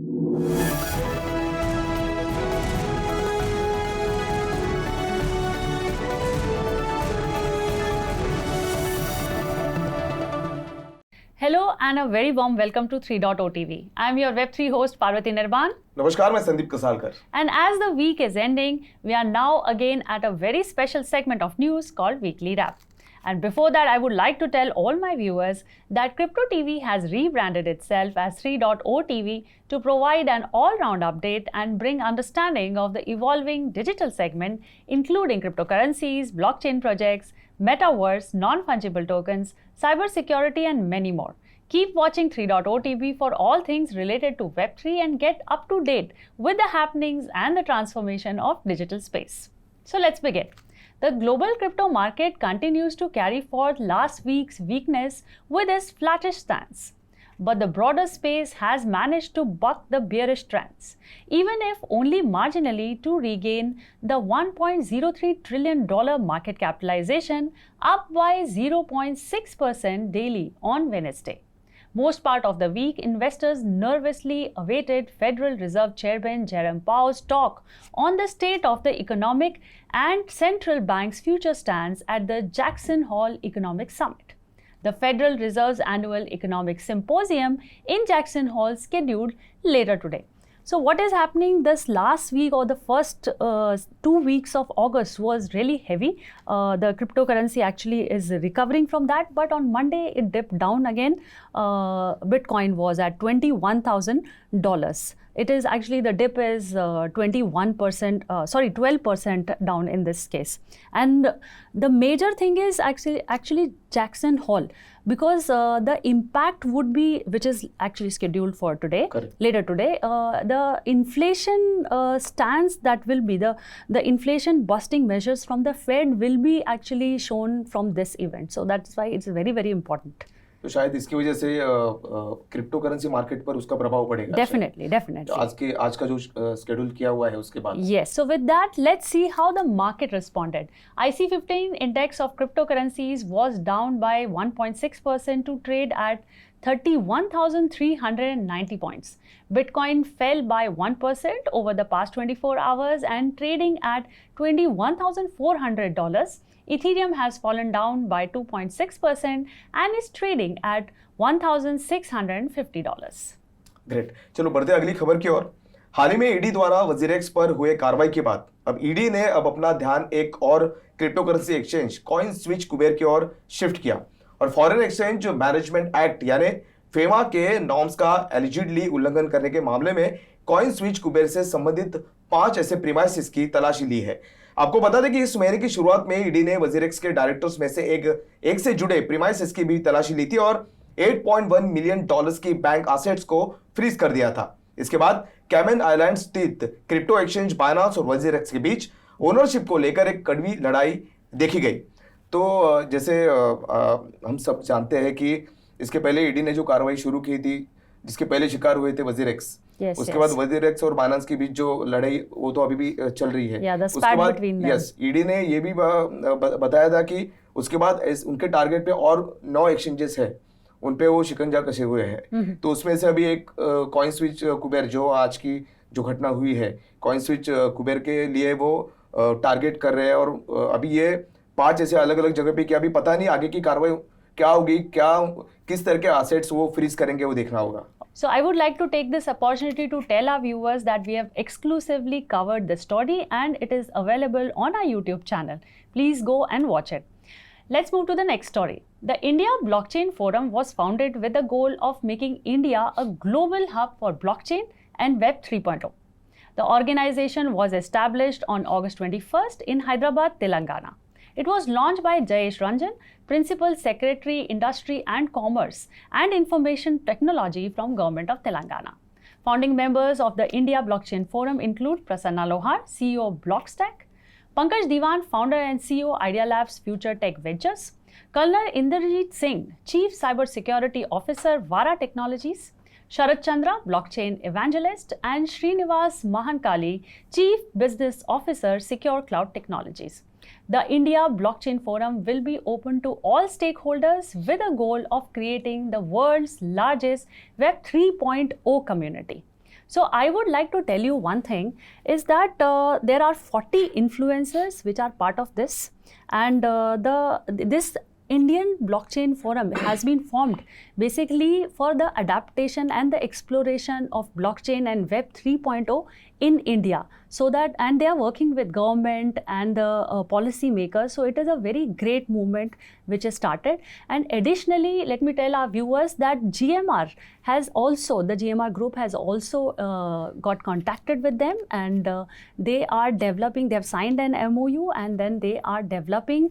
Hello and a very warm welcome to 3.0 TV. I'm your Web3 host Parvati Nirban. नमस्कार, मैं Sandeep कसालकर. And as the week is ending, we are now again at a very special segment of news called Weekly Wrap. And before that, I would like to tell all my viewers that Crypto TV has rebranded itself as 3.0 TV to provide an all-round update and bring understanding of the evolving digital segment, including cryptocurrencies, blockchain projects, metaverse, non-fungible tokens, cybersecurity, and many more. Keep watching 3.0 TV for all things related to Web3 and get up to date with the happenings and the transformation of digital space. So let's begin. The global crypto market continues to carry forth last week's weakness with its flattish stance. But the broader space has managed to buck the bearish trends, even if only marginally, to regain the $1.03 trillion market capitalization, up by 0.6% daily on Wednesday. Most part of the week, investors nervously awaited Federal Reserve Chairman Jerome Powell's talk on the state of the economic and central bank's future stance at the Jackson Hole Economic Summit. The Federal Reserve's annual economic symposium in Jackson Hole scheduled later today. So what is happening this last week or the first 2 weeks of August was really heavy. The cryptocurrency actually is recovering from that, but on Monday it dipped down again. Bitcoin was at $21,000. It is actually, the dip is 12% down in this case. And the major thing is actually Jackson Hole, because the impact would be, which is actually scheduled for today, later today, the inflation stance that will be the inflation busting measures from the Fed will be actually shown from this event. So that's why it's very, very important. तो शायद इसकी वजह से crypto currency market पर उसका प्रभाव पड़ेगा. Definitely. तो आज का जो शेड्यूल किया हुआ है उसके बाद. Yes. So with that, let's see how the market responded. IC15 index of cryptocurrencies was down by 1.6% to trade at 31,390 points. Bitcoin fell by 1% over the past 24 hours and trading at $21,400. Ethereum has fallen down by 2.6% and is trading at $1,650. Great. चलो बढ़ते अगली खबर की ओर. हाल ही में ED द्वारा WazirX पर हुए कार्रवाई के बाद अब ईडी ने अपना ध्यान एक और cryptocurrency exchange coin switch Kuber की ओर शिफ्ट किया और फॉरेन एक्सचेंज मैनेजमेंट एक्ट यानी फेमा के नॉर्म्स का एलिजिडली उल्लंघन करने के मामले में कॉइन स्विच कुबेर से संबंधित 5 ऐसे प्रीमाइसेस की तलाशी ली है. आपको बता दें कि इस महीने की शुरुआत में ईडी ने वजीरेक्स के डायरेक्टर्स में से एक से जुड़े प्रीमाइसेस की भी तलाशी ली थी और $8.1 मिलियन की बैंक एसेट्स को फ्रीज कर दिया था. इसके बाद कैमन आइलैंड स्थित क्रिप्टो एक्सचेंज बाइनांस और वजीरेक्स के बीच ओनरशिप को लेकर एक कड़वी लड़ाई देखी गई. तो जैसे हम सब जानते हैं कि इसके पहले ईडी ने जो कार्रवाई शुरू की थी, जिसके पहले शिकार हुए थे वजीरेक्स, उसके बाद वजीरेक्स और बाइनांस के बीच जो लड़ाई वो तो अभी भी चल रही है. उसके बाद ईडी ने ये भी बताया था कि उसके बाद उनके टारगेट पे और 9 एक्सचेंजेस है, उन पे वो शिकंजा कसे हुए हैं. तो उसमें से अभी एक कॉइन स्विच कुबेर, जो आज की जो घटना हुई है, कॉइन स्विच कुबेर के लिए वो टारगेट कर रहे हैं और अभी ये 5 ऐसे अलग अलग जगह पे, कि अभी पता नहीं आगे की कार्रवाई क्या होगी, किस तरह के एसेट्स वो फ्रीज करेंगे, वो देखना होगा. So I would like to take this opportunity to tell our viewers that we have exclusively covered the story and it is available on our YouTube channel. Please go and watch it. Let's move to the next story. The India Blockchain Forum was founded with the goal of making India a global hub for blockchain and Web 3.0. The organization was established on August 21st in Hyderabad, Telangana. It was launched by Jayesh Ranjan, Principal Secretary, Industry and Commerce and Information Technology from Government of Telangana. Founding members of the India Blockchain Forum include Prasanna Lohar, CEO of Blockstack, Pankaj Diwan, founder and CEO Idea Labs Future Tech Ventures, Colonel Inderjeet Singh, Chief Cybersecurity Officer, Vara Technologies, Sharat Chandra, Blockchain Evangelist, and Srinivas Mahankali, Chief Business Officer, Secure Cloud Technologies. The India Blockchain Forum will be open to all stakeholders with a goal of creating the world's largest Web 3.0 community. So I would like to tell you one thing is that there are 40 influencers which are part of this, and this Indian Blockchain Forum has been formed basically for the adaptation and the exploration of blockchain and Web 3.0 in India. So that, and they are working with government and the policy makers. So it is a very great movement which is started. And additionally, let me tell our viewers that GMR has also, the GMR group has also got contacted with them, and they are developing, they have signed an MOU, and then they are developing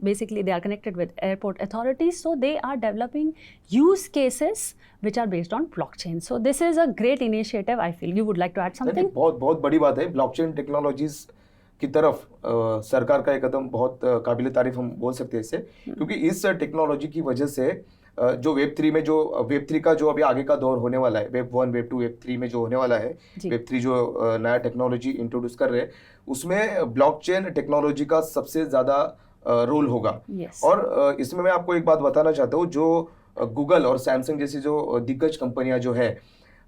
basically they are connected with airport authorities. So they are developing use cases which are based on blockchain. So this is a great initiative, I feel. You would like to add something? बहुत बड़ी बात है blockchain technologies की तरफ सरकार का एक कदम बहुत काबिल तारीफ हम बोल सकते हैं इससे, क्योंकि इस टेक्नोलॉजी की वजह से जो वेब 3 में, जो वेब 3 का जो अभी आगे का दौर होने वाला है, वेब 1, वेब 2, वेब 3 में जो होने वाला है, वेब 3 जो नया टेक्नोलॉजी इंट्रोड्यूस कर रहे हैं, उसमें ब्लॉकचेन टेक्नोलॉजी का सबसे ज़्यादा रोल होगा। और इसमें मैं आपको एक बात बताना चाहता हूँ, जो गूगल और सैमसंग जैसी जो दिग्गज कंपनियां जो है,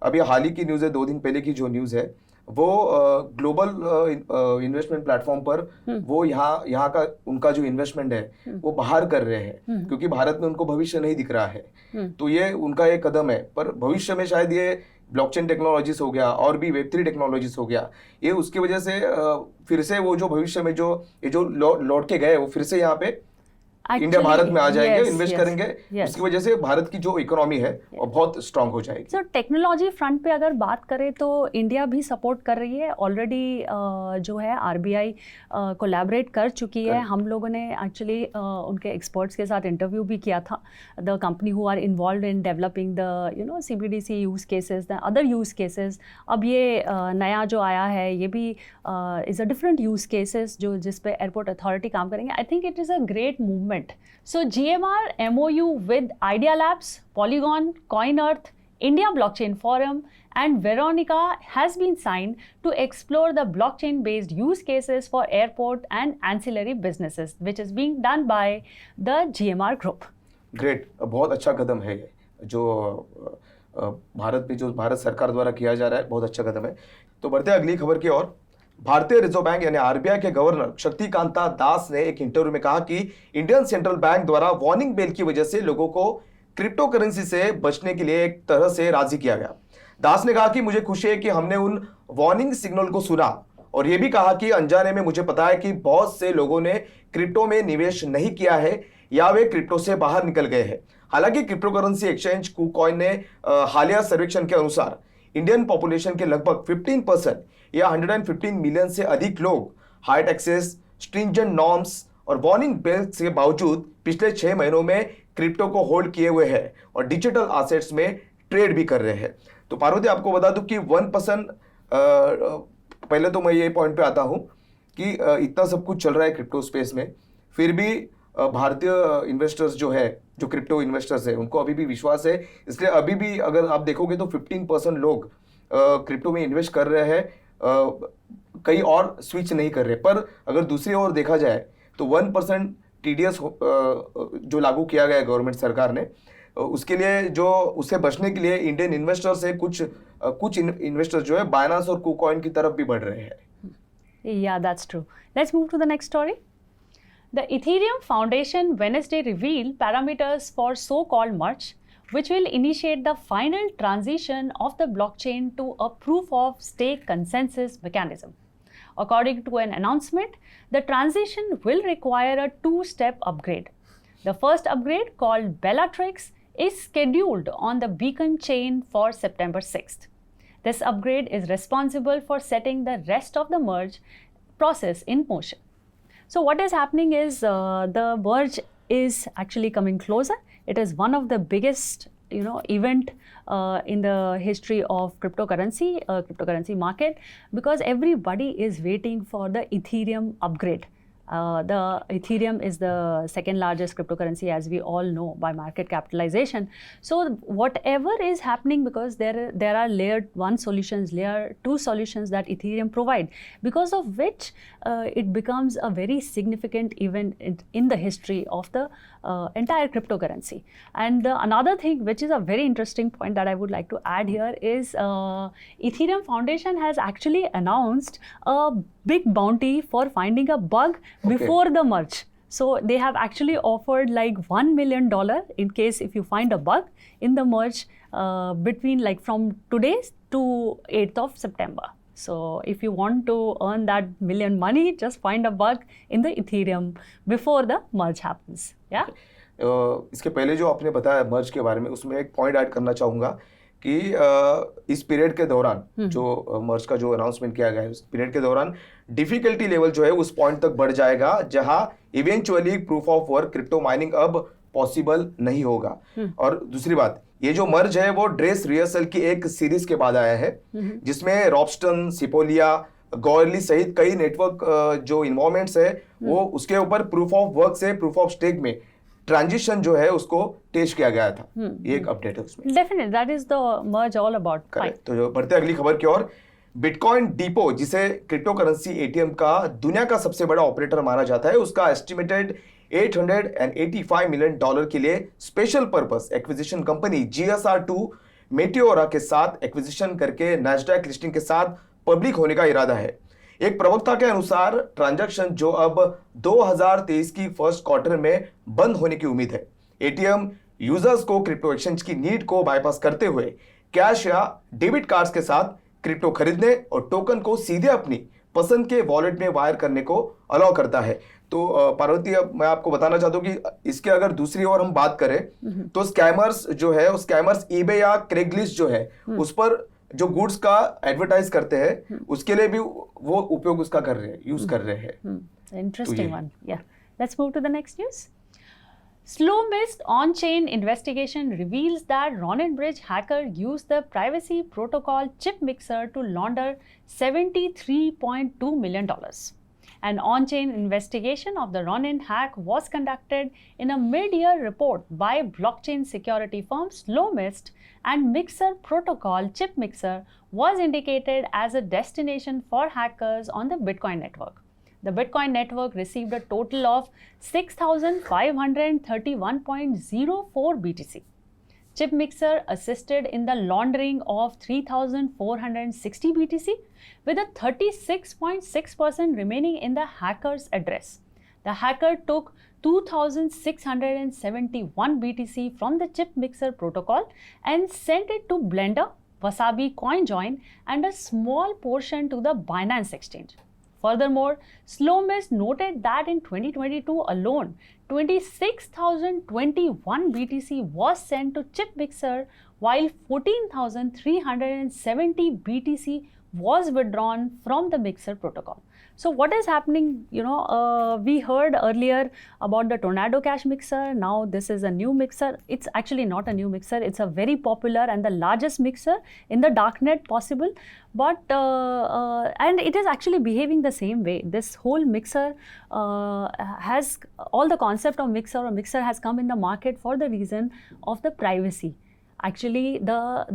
अभी हाल ही की न्यूज़ है, 2 दिन पहले की जो न्यूज़ है, वो ग्लोबल इन्वेस्टमेंट प्लेटफॉर्म पर वो यहाँ का उनका जो इन्वेस्टमेंट है वो बाहर कर रहे हैं, क्योंकि भारत में उनको भविष्य नहीं दिख रहा है। तो ये उनका एक कदम है, पर भविष्य में शायद ये ब्लॉकचेन टेक्नोलॉजीज हो गया और भी वेब 3 टेक्नोलॉजीज हो गया, ये उसकी वजह से फिर से वो जो भविष्य में जो ये जो लौट के गए वो फिर से यहाँ पे इंडिया भारत में आ जाएंगे, इन्वेस्ट करेंगे, उसकी वजह से भारत की जो इकोनॉमी है वो बहुत स्ट्रांग हो जाएगी। सो टेक्नोलॉजी फ्रंट पे अगर बात करें तो इंडिया भी सपोर्ट कर रही है ऑलरेडी। जो है आरबीआई कोलैबोरेट कर चुकी है। हम लोगों ने एक्चुअली उनके एक्सपर्ट्स के साथ इंटरव्यू भी किया था, the company who are involve in developing the CBDC use cases, the other use cases. अब ये नया जो आया है ये भी is a different use cases जो जिस पे एयरपोर्ट अथॉरिटी काम करेंगे। I think it is a great movement. So GMR MOU with Idea Labs, Polygon, CoinEarth, India Blockchain Forum and Veronica has been signed to explore the blockchain-based use cases for airport and ancillary businesses, which is being done by the GMR group. Great, बहुत अच्छा कदम है ये, जो भारत में जो भारत सरकार द्वारा किया जा रहा है, बहुत अच्छा कदम है। तो बढ़ते हैं अगली खबर की ओर। भारतीय रिजर्व बैंक यानी आरबीआई के गवर्नर शक्तिकांता दास ने एक इंटरव्यू में कहा कि इंडियन सेंट्रल बैंक द्वारा वार्निंग बेल की वजह से लोगों को क्रिप्टो करेंसी से बचने के लिए एक तरह से राजी किया गया। दास ने कहा कि मुझे खुशी है कि हमने उन वार्निंग सिग्नल को सुना, और यह भी कहा कि अनजाने में मुझे पता है कि बहुत से लोगों ने क्रिप्टो में निवेश नहीं किया है या वे क्रिप्टो से बाहर निकल गए हैं। हालांकि क्रिप्टो करेंसी एक्सचेंज KuCoin ने हालिया सर्वेक्षण के अनुसार इंडियन पॉपुलेशन के लगभग 15% या 115 मिलियन से अधिक लोग हाई टैक्सेस, स्ट्रिंजेंट नॉर्म्स और वार्निंग बेल्स के बावजूद पिछले 6 महीनों में क्रिप्टो को होल्ड किए हुए हैं और डिजिटल एसेट्स में ट्रेड भी कर रहे हैं। तो पार्वती, आपको बता दूं कि 1%, पहले तो मैं ये पॉइंट पे आता हूं कि इतना सब कुछ चल रहा है क्रिप्टो स्पेस में, फिर भी भारतीय इन्वेस्टर्स जो है, जो क्रिप्टो इन्वेस्टर्स है, उनको अभी भी विश्वास है। इसलिए अभी भी अगर आप देखोगे तो 15% लोग क्रिप्टो में इन्वेस्ट कर रहे हैं, कहीं और स्विच नहीं कर रहे। पर अगर दूसरी ओर देखा जाए तो 1% TDS जो लागू किया गया है गवर्नमेंट सरकार ने, उसके लिए जो उससे बचने के लिए इंडियन इन्वेस्टर से कुछ इन्वेस्टर्स जो है बाइनेंस और KuCoin की तरफ भी बढ़ रहे हैं। Yeah, that's true. Let's move to the next story. The Ethereum Foundation Wednesday revealed parameters for so-called merge, which will initiate the final transition of the blockchain to a proof of stake consensus mechanism. According to an announcement, the transition will require a 2-step upgrade. The first upgrade, called Bellatrix, is scheduled on the Beacon chain for September 6th. This upgrade is responsible for setting the rest of the merge process in motion. So what is happening is the merge is actually coming closer. It is one of the biggest, event in the history of cryptocurrency market, because everybody is waiting for the Ethereum upgrade. The Ethereum is the second largest cryptocurrency, as we all know, by market capitalization. So whatever is happening, because there are layer 1 solutions, layer 2 solutions that Ethereum provide, because of which it becomes a very significant event in the history of the entire cryptocurrency. And another thing, which is a very interesting point that I would like to add here, is Ethereum Foundation has actually announced a big bounty for finding a bug before the merge. So they have actually offered like $1 million in case if you find a bug in the merge between like from today to 8th of September. So if you want to earn that million money, just find a bug in the Ethereum before the merge happens. Yeah. इसके पहले जो आपने बताया मर्ज के बारे में, उसमें एक पॉइंट ऐड करना चाहूँगा कि इस पीरियड के दौरान जो मर्ज का जो अनाउंसमेंट किया गया है, उस पीरियड के दौरान डिफिकल्टी लेवल जो है उस पॉइंट तक बढ़ जाएगा जहां eventually proof of work crypto mining अब पॉसिबल नहीं होगा। और दूसरी बात, ये जो मर्ज है वो ड्रेस रिहर्सल की एक सीरीज के बाद आया है जिसमें रॉबस्टन, सिपोलिया, गॉर्ली सहित कई नेटवर्क जो इन्वॉल्वमेंट्स है वो उसके ऊपर प्रूफ ऑफ वर्क से प्रूफ ऑफ स्टेक में ट्रांजिशन जो है उसको टेस्ट किया गया था। ये एक अपडेट है उसमें। Definitely, that is the merge all about. Correct. तो जो बढ़ते अगली खबर की ओर, बिटकॉइन डिपो जिसे क्रिप्टो करेंसी एटीएम का दुनिया का सबसे बड़ा ऑपरेटर माना जाता है, उसका एस्टिमेटेड $885 मिलियन के लिए special purpose acquisition company GSR2 मेटियोरा के साथ एक्विजिशन करके नैस्डैक लिस्टिंग के साथ पब्लिक होने का इरादा है। एक प्रवक्ता के अनुसार ट्रांजैक्शन जो अब 2023 की फर्स्ट क्वार्टर में बंद होने की उम्मीद है। एटीएम यूजर्स को क्रिप्टो एक्सचेंज की नीड को बाईपास करते हुए कैश या डेबिट कार्ड्स के साथ क्रिप्टो खरीदने और टोकन को सीधे अपनी पसंद के वॉलेट में वायर करने को अलाउ करता है। तो पार्वती, अब मैं आपको बताना चाहता हूँ कि इसके अगर दूसरी ओर हम बात करें तो स्कैमर्स जो है, स्कैमर्स ईबे या क्रेगलिस्ट जो है उस पर जो गुड्स का एडवर्टाइज करते हैं उसके लिए भी वो उपयोग उसका कर रहे हैं, यूज कर रहे हैं। Interesting one. Yeah. Let's move to the next news. Slowmist on-chain investigation reveals that Ronin Bridge hacker used the privacy protocol chip mixer to launder $73.2 million. An on-chain investigation of the Ronin hack was conducted in a mid-year report by blockchain security firm Slowmist, and Mixer protocol chip mixer was indicated as a destination for hackers on the Bitcoin network. The Bitcoin network received a total of 6,531.04 BTC. Chip mixer assisted in the laundering of 3,460 BTC, with a 36.6% remaining in the hacker's address. The hacker took 2,671 BTC from the chip mixer protocol and sent it to Blender, Wasabi CoinJoin, and a small portion to the Binance exchange. Furthermore, Slowmist noted that in 2022 alone, 26,021 BTC was sent to chip mixer, while 14,370 BTC was withdrawn from the mixer protocol. So what is happening, we heard earlier about the Tornado Cash mixer. Now this is a new mixer. It's actually not a new mixer. It's a very popular and the largest mixer in the darknet possible. But, and it is actually behaving the same way. This whole mixer has, all the concept of mixer or mixer has come in the market for the reason of the privacy. Actually, the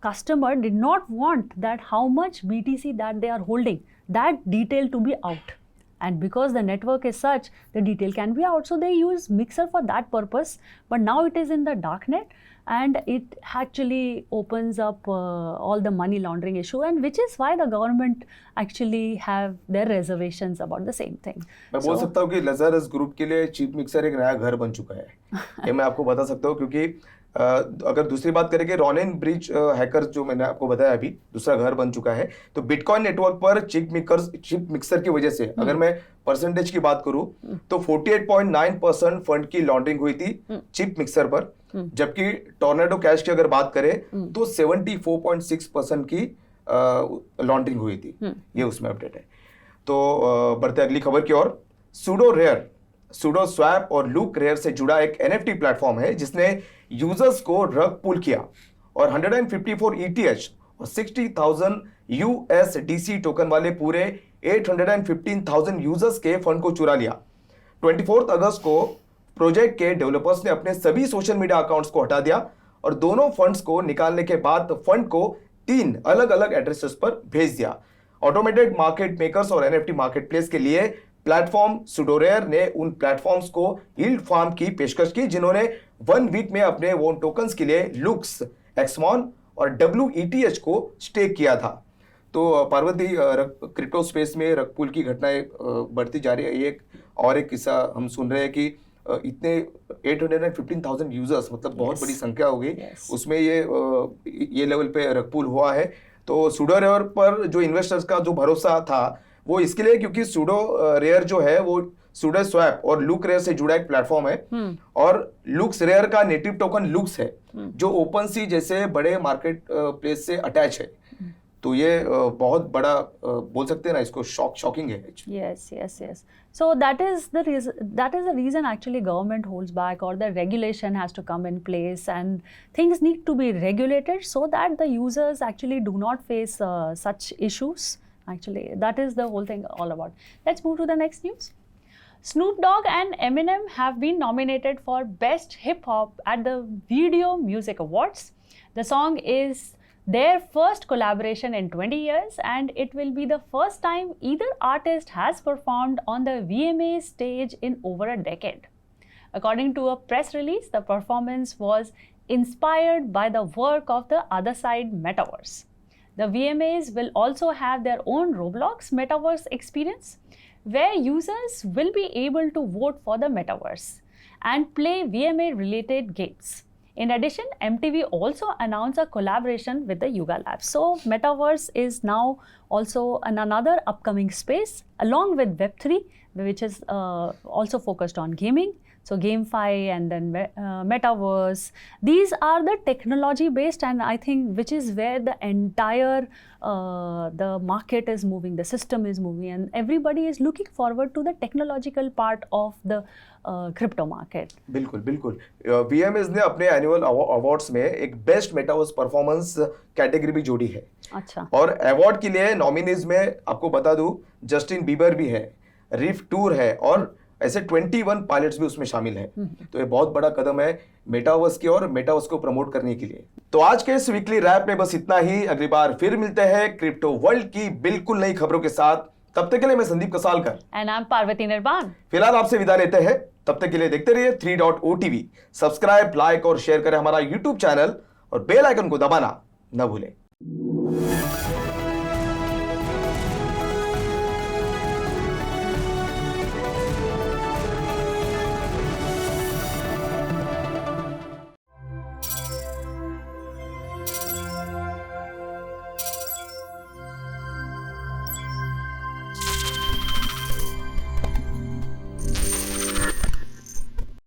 customer did not want that how much BTC that they are holding, that detail to be out. And because the network is such, the detail can be out. So they use Mixer for that purpose. But now it is in the darknet, and it actually opens up all the money laundering issue, and which is why the government actually have their reservations about the same thing. मैं बोल सकता हूँ कि लज़रस group के लिए cheap mixer एक नया घर बन चुका है। ये मैं आपको बता सकता हूँ, क्योंकि अगर दूसरी बात करें कि रॉनिन ब्रिज हैकर जो मैंने आपको बताया अभी दूसरा घर बन चुका है, तो बिटकॉइन नेटवर्क पर चिप मिक्सर की वजह से अगर मैं परसेंटेज की बात करूं तो 48.9% फंड की लॉन्ड्रिंग हुई थी चिप मिक्सर पर, जबकि टॉर्नेडो कैश की अगर बात करें तो 74.6% की लॉन्ड्रिंग हुई थी। ये उसमें अपडेट है। तो बढ़ते अगली खबर की ओर। सूडो स्वैप और लूक रेयर से जुड़ा एक NFT प्लेटफॉर्म है जिसने यूजर्स को रग पुल किया और 154 ETH और 60,000 USDC टोकन वाले पूरे 815,000 यूजर्स के फंड को चुरा लिया। 24 अगस्त को प्रोजेक्ट के डेवलपर्स ने अपने सभी सोशल मीडिया अकाउंट्स को हटा दिया और दोनों फंड्स को निकालने के बाद फंड को 3 अलग अलग एड्रेसेस पर भेज दिया। ऑटोमेटेड मार्केट मेकर्स और NFT मार्केट प्लेस के लिए प्लेटफॉर्म सुडोरेयर ने उन प्लेटफॉर्म्स को यील्ड फार्म की पेशकश की जिन्होंने 1 वीक में अपने वोन टोकन्स के लिए लुक्स, एक्समॉन और WETH को स्टेक किया था। तो पार्वती, क्रिप्टो स्पेस में रग पुल की घटनाएं बढ़ती जा रही है। एक किस्सा हम सुन रहे हैं कि इतने 815,000 यूजर्स, मतलब बहुत बड़ी संख्या हो गई, उसमें ये लेवल पे रग पुल हुआ है। तो सूडो रेयर पर जो इन्वेस्टर्स का जो भरोसा था वो इसके लिए क्योंकि सूडो रेयर जो है वो सूडो स्वैप और लुक रेयर से जुड़ा एक प्लेटफॉर्म है और लुक्स रेयर का नेटिव टोकन लुक्स है जो ओपन सी जैसे बड़े मार्केट प्लेस से अटैच है। तो ये बहुत बड़ा बोल सकते हैं ना, इसको शॉकिंग है। Yes. So that is the reason actually government holds back, or the regulation has to come in place, and things need to be regulated so that the users actually do not face such issues. Actually, that is the whole thing all about. Let's move to the next news. Snoop Dogg and Eminem have been nominated for Best Hip Hop at the Video Music Awards. The song is their first collaboration in 20 years, and it will be the first time either artist has performed on the VMA stage in over a decade. According to a press release, the performance was inspired by the work of the Other Side Metaverse. The VMAs will also have their own Roblox Metaverse experience, where users will be able to vote for the Metaverse and play VMA-related games. In addition, MTV also announced a collaboration with the Yuga Labs. So Metaverse is now also another upcoming space along with Web3, which is also focused on gaming. So GameFi and then Metaverse. These are the technology based, and I think which is where the entire the market is moving, the system is moving, and everybody is looking forward to the technological part of the crypto market. बिल्कुल। VMAs ने अपने annual awards में एक best metaverse performance category भी जोड़ी है। अच्छा। और अवार्ड के लिए नॉमिनीज में आपको बता दूं, जस्टिन बीबर भी है, रिफ टूर है और ऐसे 21 पायलट्स भी उसमें शामिल है। तो ये बहुत बड़ा कदम है मेटावर्स की और मेटावर्स को प्रमोट करने के लिए। तो आज के इस वीकली रैप में बस इतना ही। अगली बार फिर मिलते हैं क्रिप्टो वर्ल्ड की बिल्कुल नई खबरों के साथ। तब तक के लिए मैं Sandeep Kasalkar and I am Parvati Nirban फिलहाल आपसे विदा लेते हैं। तब तक के लिए देखते रहिए 3.o सब्सक्राइब, लाइक और शेयर करें हमारा यूट्यूब चैनल और बेल आइकन को दबाना न भूलें।